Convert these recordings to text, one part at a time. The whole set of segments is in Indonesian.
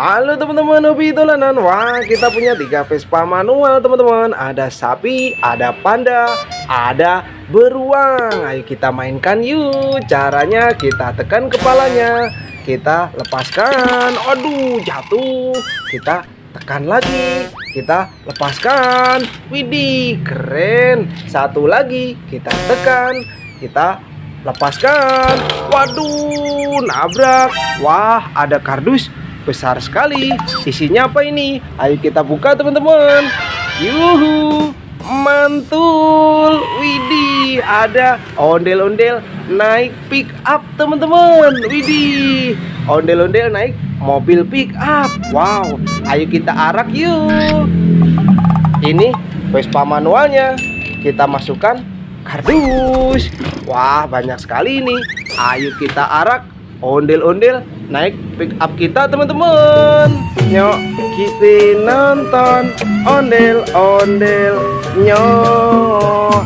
Halo teman-teman, hobi tulanan. Wah, kita punya 3 Vespa manual teman-teman. Ada sapi, ada panda, ada beruang. Ayo kita mainkan yuk. Caranya kita tekan kepalanya, kita lepaskan. Aduh, jatuh. Kita tekan lagi, kita lepaskan. Widih, keren. Satu lagi, kita tekan, kita lepaskan. Waduh, nabrak. Wah, ada kardus besar sekali. Isinya apa ini? Ayo kita buka teman-teman. Yuhu, mantul. Widih, ada ondel-ondel naik pick up teman-teman. Widih, ondel-ondel naik mobil pick up. Wow, ayo kita arak yuk. Ini Vespa manualnya. Kita masukkan kardus. Wah, banyak sekali ini. Ayo kita arak ondel-ondel naik pick up kita teman-teman. Nyok, kita nonton ondel-ondel. Nyok.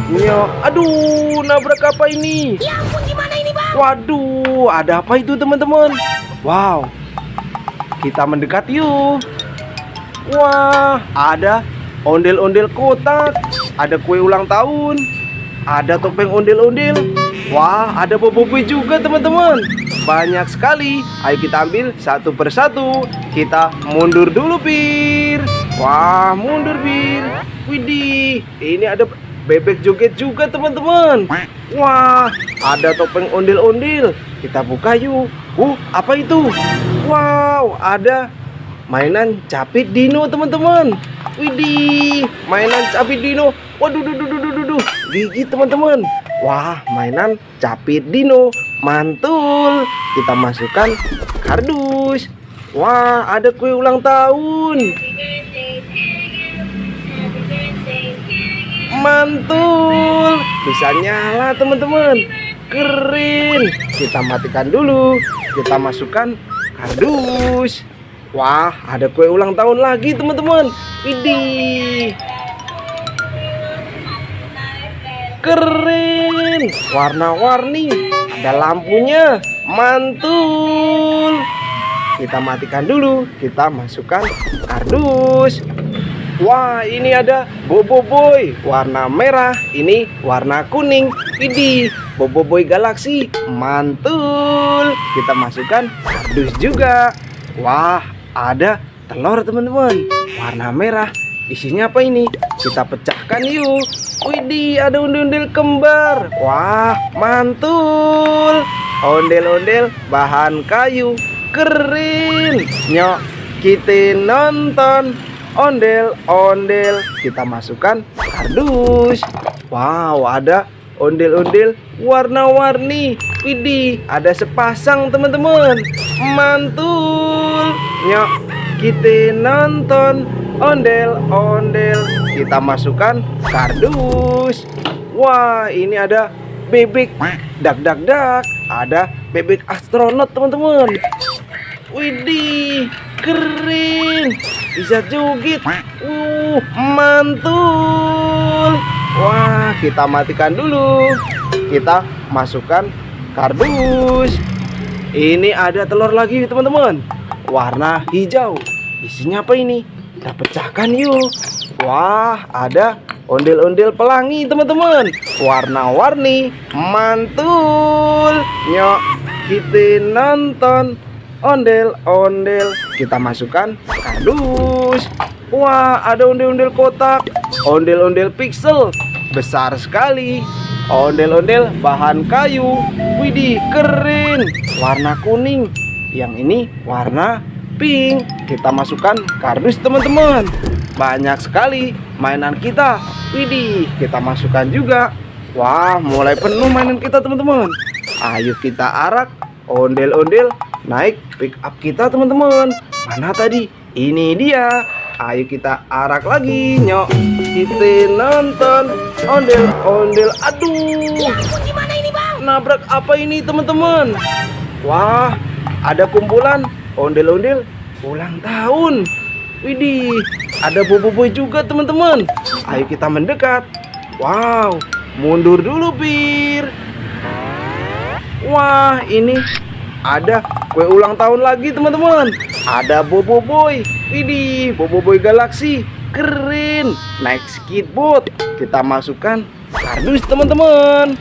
Aduh, nabrak apa ini? Ya ampun, gimana ini bang? Waduh, ada apa itu teman-teman? Wow, kita mendekat yuk. Wah, ada ondel-ondel kotak, ada kue ulang tahun, ada topeng ondel-ondel. Wah, ada boboiboy juga teman-teman. Banyak sekali. Ayo kita ambil satu persatu. Kita mundur dulu, Bir. Wah, mundur, Bir. Widih, ini ada bebek joget juga teman-teman. Wah, ada topeng ondel-ondel. Kita buka yuk. Apa itu? Wow, ada mainan capit dino teman-teman. Widih, mainan capit dino. Waduh, gigit teman-teman. Wah, mainan capit dino. Mantul. Kita masukkan kardus. Wah, ada kue ulang tahun. Mantul. Bisa nyala teman-teman. Keren. Kita matikan dulu. Kita masukkan kardus. Wah, ada kue ulang tahun lagi teman-teman. Widih, keren. Warna-warni. Ada lampunya. Mantul. Kita matikan dulu. Kita masukkan kardus. Wah, ini ada boboiboy warna merah. Ini warna kuning. Widih, boboiboy galaksi. Mantul. Kita masukkan kardus juga. Wah, ada telur teman-teman warna merah. Isinya apa ini? Kita pecahkan yuk. Widih, ada ondel-ondel kembar. Wah, mantul. Ondel-ondel bahan kayu. Keren. Nyok, kita nonton ondel-ondel. Kita masukkan kardus. Wow, ada ondel-ondel warna-warni. Widih, ada sepasang teman-teman. Mantul. Nyok, kita nonton ondel-ondel. Kita masukkan kardus. Wah, ini ada bebek dak. Ada bebek astronot teman-teman. Widih, keren. Bisa joget. Mantul. Wah, kita matikan dulu. Kita masukkan kardus. Ini ada telur lagi teman-teman. Warna hijau. Isinya apa ini? Kita pecahkan yuk. Wah, ada ondel-ondel pelangi teman-teman. Warna-warni. Mantul. Nyok, kita nonton ondel-ondel. Kita masukkan kardus. Wah, ada ondel-ondel kotak. Ondel-ondel pixel. Besar sekali. Ondel-ondel bahan kayu. Widih, keren. Warna kuning. Yang ini warna pink. Kita masukkan kardus teman-teman. Banyak sekali mainan kita. Widih, kita masukkan juga. Wah, mulai penuh mainan kita teman-teman. Ayo kita arak ondel-ondel naik pick up kita teman-teman. Mana tadi? Ini dia. Ayo kita arak lagi. Nyok, kita nonton ondel-ondel. Aduh, Gimana ini bang? nabrak apa ini teman-teman? Wah, ada kumpulan ondel-ondel ulang tahun. Widih, ada boboiboy juga teman-teman. Ayo kita mendekat. Wow, mundur dulu, Bir. Wah, ini ada kue ulang tahun lagi teman-teman. Ada Boboiboy. Widih, Boboiboy Galaxy. Keren. Naik skateboard. Kita masukkan kardus teman-teman.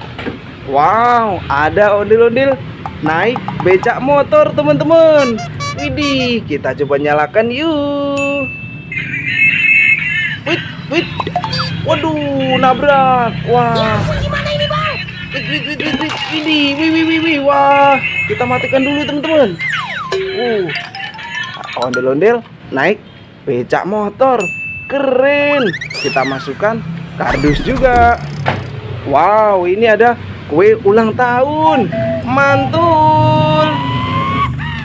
Wow, ada ondel-ondel naik becak motor teman-teman. Widih, kita coba nyalakan yuk. Wait, wait. Waduh, nabrak. Wah. Ya ampun, gimana ini bang? Wih. Wah, kita matikan dulu teman-teman. Ondel-ondel naik becak motor. Keren. Kita masukkan kardus juga. Wow, ini ada kue ulang tahun. Mantul.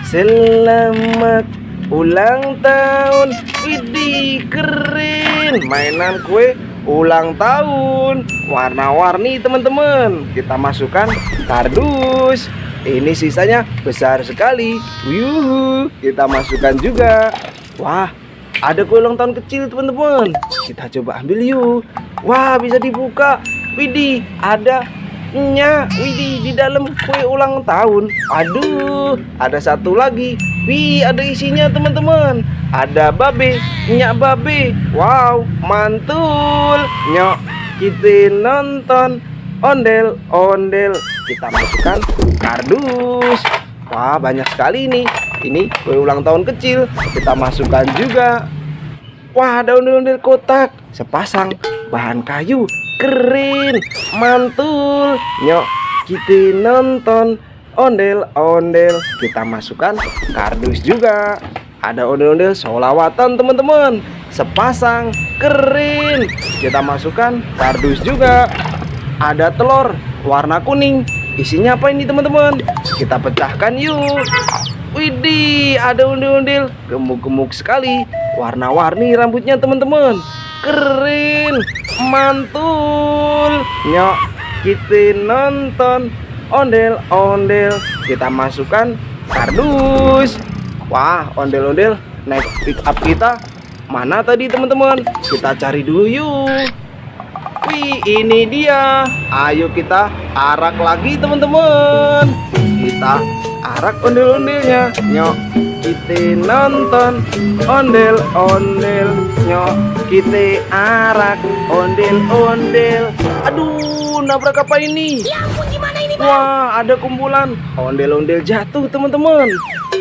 Selamat ulang tahun. Widih, keren. Mainan kue ulang tahun warna-warni teman-teman. Kita masukkan kardus. Ini sisanya besar sekali. Yuhu, kita masukkan juga. Wah, ada kue ulang tahun kecil teman-teman. Kita coba ambil yuk. Wah, bisa dibuka. Widih, ada widih, di dalam kue ulang tahun. Aduh, ada satu lagi. Wih, ada isinya teman-teman. Ada babe, nyak babe. Wow, mantul. Nyok, kita nonton ondel-ondel. Kita masukkan kardus. Wah, banyak sekali nih. Ini kue ulang tahun kecil. Kita masukkan juga. Wah, ada ondel-ondel kotak. Sepasang bahan kayu. Keren, mantul. Nyok, kita nonton ondel-ondel. Kita masukkan kardus juga. Ada ondel-ondel sholawatan teman-teman. Sepasang, keren. Kita masukkan kardus juga. Ada telur warna kuning. Isinya apa ini teman-teman? Kita pecahkan yuk. Widih, ada ondel-ondel gemuk-gemuk sekali. Warna-warni rambutnya teman-teman. Keren, mantul. Nyok, kita nonton ondel-ondel. Kita masukkan kardus. Wah, ondel-ondel naik pick up kita. Mana tadi teman-teman? Kita cari dulu yuk. Wih, ini dia. Ayo kita arak lagi teman-teman. Kita arak ondel-ondelnya. Nyok, kita nonton ondel-ondel. Nyok, kita arak ondel-ondel. Aduh, nabrak apa ini? Ya ampun, gimana ini bang? Wah, ada kumpulan ondel-ondel jatuh teman-teman.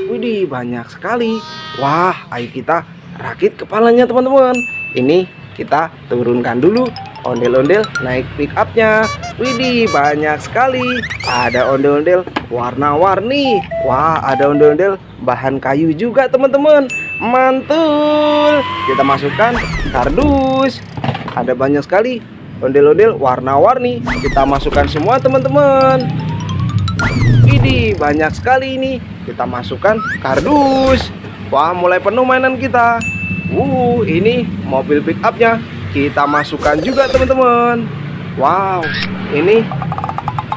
Widih, banyak sekali. Wah, ayo kita rakit kepalanya teman-teman. Ini kita turunkan dulu ondel-ondel naik pick upnya. Widih, banyak sekali. Ada ondel-ondel warna-warni. Wah, ada ondel-ondel bahan kayu juga teman-teman. Mantul. Kita masukkan kardus. Ada banyak sekali ondel-ondel warna-warni. Kita masukkan semua teman-teman. Widih, banyak sekali ini. Kita masukkan kardus. Wah, mulai penuh mainan kita. Ini mobil pick upnya. Kita masukkan juga teman-teman. Wow, ini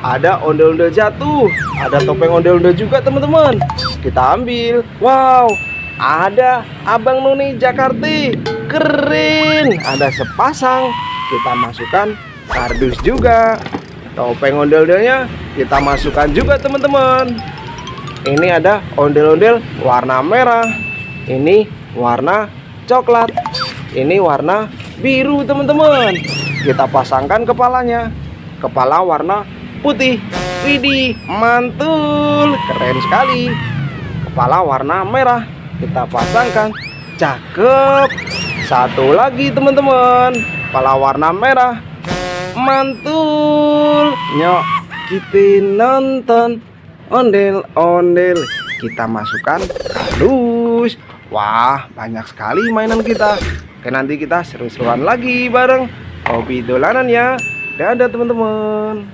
ada ondel-ondel jatuh. Ada topeng ondel-ondel juga teman-teman. Kita ambil. Wow, ada Abang Noni Jakarta. Keren. Ada sepasang. Kita masukkan kardus juga. Topeng ondel-ondelnya kita masukkan juga teman-teman. Ini ada ondel-ondel warna merah. Ini warna coklat. Ini warna biru teman-teman. Kita pasangkan kepalanya. Kepala warna putih. Widih, mantul. Keren sekali. Kepala warna merah. Kita pasangkan. Cakep. Satu lagi teman-teman. Kepala warna merah. Mantul. Nyok, kita nonton ondel-ondel. Kita masukkan kardus. Wah, banyak sekali mainan kita. Oke, nanti kita seru-seruan lagi bareng Hobi Dolanan ya. Dadah teman-teman.